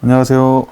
안녕하세요.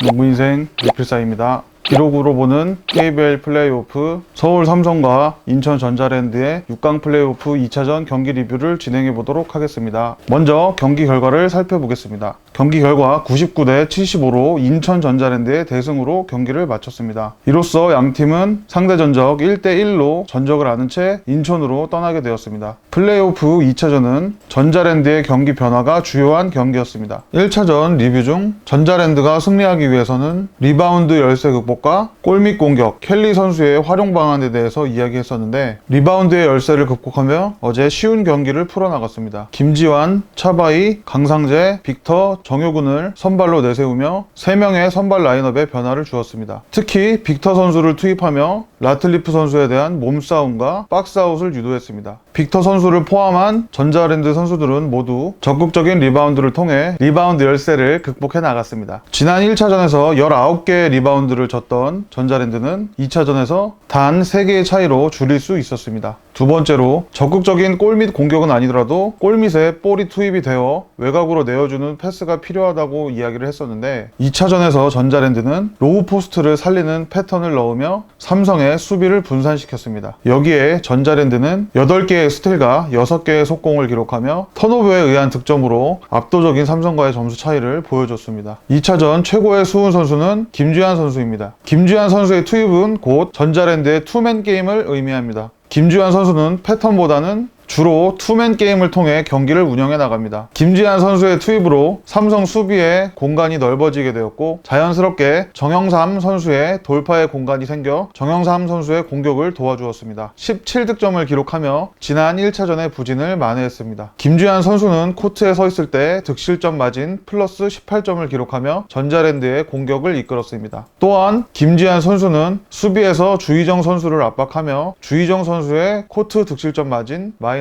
농구인생 리필사입니다. 기록으로 보는 KBL 플레이오프 서울 삼성과 인천 전자랜드의 6강 플레이오프 2차전 경기 리뷰를 진행해 보도록 하겠습니다. 먼저 경기 결과를 살펴보겠습니다. 경기 결과 99대 75로 인천 전자랜드의 대승으로 경기를 마쳤습니다. 이로써 양팀은 상대 전적 1대1로 전적을 않은 채 인천으로 떠나게 되었습니다. 플레이오프 2차전은 전자랜드의 경기 변화가 주요한 경기였습니다. 1차전 리뷰 중 전자랜드가 승리하기 위해서는 리바운드 열세 극복과 골밑 공격, 켈리 선수의 활용 방안에 대해서 이야기했었는데 리바운드의 열세를 극복하며 어제 쉬운 경기를 풀어나갔습니다. 김지환, 차바이, 강상재, 빅터, 정효근을 선발로 내세우며 3명의 선발 라인업에 변화를 주었습니다. 특히 빅터 선수를 투입하며 라틀리프 선수에 대한 몸싸움과 박스아웃을 유도했습니다. 빅터 선수를 포함한 전자랜드 선수들은 모두 적극적인 리바운드를 통해 리바운드 열세를 극복해 나갔습니다. 지난 1차전에서 19개의 리바운드를 졌던 전자랜드는 2차전에서 단 3개의 차이로 줄일 수 있었습니다. 두 번째로 적극적인 골밑 공격은 아니더라도 골밑에 볼이 투입이 되어 외곽으로 내어주는 패스가 필요하다고 이야기를 했었는데 2차전에서 전자랜드는 로우 포스트를 살리는 패턴을 넣으며 삼성의 수비를 분산시켰습니다. 여기에 전자랜드는 8개의 스틸과 6개의 속공을 기록하며 턴오버에 의한 득점으로 압도적인 삼성과의 점수 차이를 보여줬습니다. 2차전 최고의 수훈 선수는 김주환 선수입니다. 김주환 선수의 투입은 곧 전자랜드의 투맨 게임을 의미합니다. 김주환 선수는 패턴보다는 주로 투맨 게임을 통해 경기를 운영해 나갑니다. 김지한 선수의 투입으로 삼성 수비의 공간이 넓어지게 되었고 자연스럽게 정영삼 선수의 돌파의 공간이 생겨 정영삼 선수의 공격을 도와주었습니다. 17득점을 기록하며 지난 1차전의 부진을 만회했습니다. 김지한 선수는 코트에 서 있을 때 득실점 마진 플러스 18점을 기록하며 전자랜드의 공격을 이끌었습니다. 또한 김지한 선수는 수비에서 주희정 선수를 압박하며 주희정 선수의 코트 득실점 마진 마이너스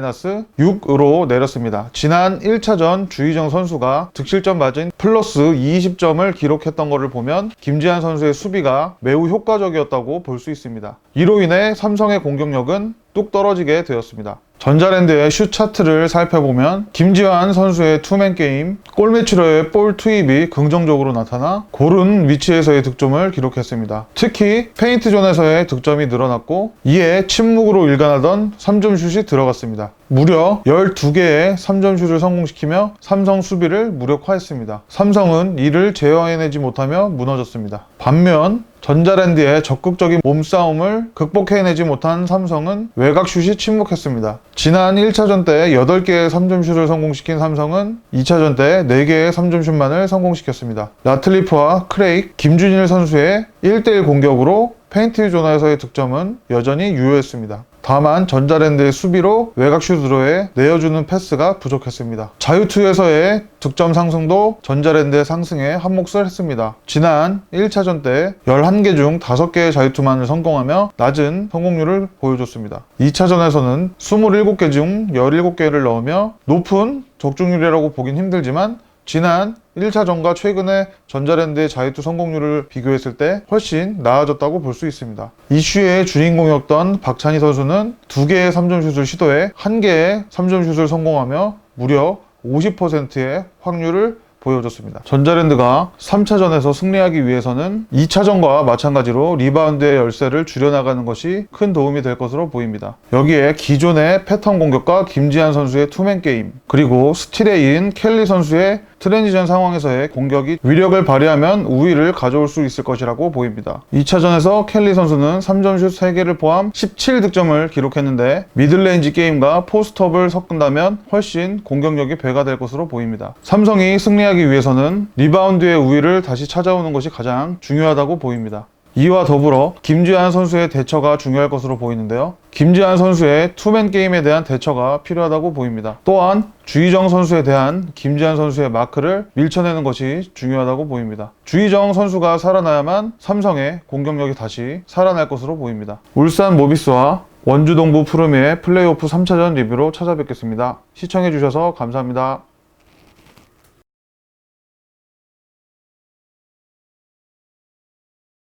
6으로 내렸습니다. 지난 1차전 주희정 선수가 득실점 맞은 플러스 20점을 기록했던 것을 보면 김지한 선수의 수비가 매우 효과적이었다고 볼 수 있습니다. 이로 인해 삼성의 공격력은 뚝 떨어지게 되었습니다. 전자랜드의 슛 차트를 살펴보면 김지환 선수의 투맨 게임, 골매치러의 볼 투입이 긍정적으로 나타나 고른 위치에서의 득점을 기록했습니다. 특히 페인트존에서의 득점이 늘어났고 이에 침묵으로 일관하던 3점 슛이 들어갔습니다. 무려 12개의 3점 슛을 성공시키며 삼성 수비를 무력화했습니다. 삼성은 이를 제어해내지 못하며 무너졌습니다. 반면 전자랜드의 적극적인 몸싸움을 극복해내지 못한 삼성은 외곽슛이 침묵했습니다. 지난 1차전 때 8개의 3점 슛을 성공시킨 삼성은 2차전 때 4개의 3점 슛만을 성공시켰습니다. 라틀리프와 크레이크, 김준일 선수의 1대1 공격으로 페인트 존에서의 득점은 여전히 유효했습니다. 다만 전자랜드의 수비로 외곽슛으로의 내어주는 패스가 부족했습니다. 자유투에서의 득점 상승도 전자랜드의 상승에 한몫을 했습니다. 지난 1차전 때 11개 중 5개의 자유투만을 성공하며 낮은 성공률을 보여줬습니다. 2차전에서는 27개 중 17개를 넣으며 높은 적중률이라고 보긴 힘들지만 지난 1차전과 최근의 전자랜드의 자유투 성공률을 비교했을 때 훨씬 나아졌다고 볼 수 있습니다. 이슈의 주인공이었던 박찬희 선수는 2개의 3점 슛을 시도해 1개의 3점 슛을 성공하며 무려 50%의 확률을 보여줬습니다. 전자랜드가 3차전에서 승리하기 위해서는 2차전과 마찬가지로 리바운드의 열세를 줄여나가는 것이 큰 도움이 될 것으로 보입니다. 여기에 기존의 패턴 공격과 김지한 선수의 투맨 게임, 그리고 스틸에 이은 켈리 선수의 트랜지션 상황에서의 공격이 위력을 발휘하면 우위를 가져올 수 있을 것이라고 보입니다. 2차전에서 켈리 선수는 3점슛 3개를 포함 17득점을 기록했는데 미들레인지 게임과 포스트업을 섞은다면 훨씬 공격력이 배가 될 것으로 보입니다. 삼성이 승리하기 위해서는 리바운드의 우위를 다시 찾아오는 것이 가장 중요하다고 보입니다. 이와 더불어 김지한 선수의 대처가 중요할 것으로 보이는데요. 김지한 선수의 투맨 게임에 대한 대처가 필요하다고 보입니다. 또한 주희정 선수에 대한 김지한 선수의 마크를 밀쳐내는 것이 중요하다고 보입니다. 주희정 선수가 살아나야만 삼성의 공격력이 다시 살아날 것으로 보입니다. 울산 모비스와 원주 동부 푸르미의 플레이오프 3차전 리뷰로 찾아뵙겠습니다. 시청해주셔서 감사합니다.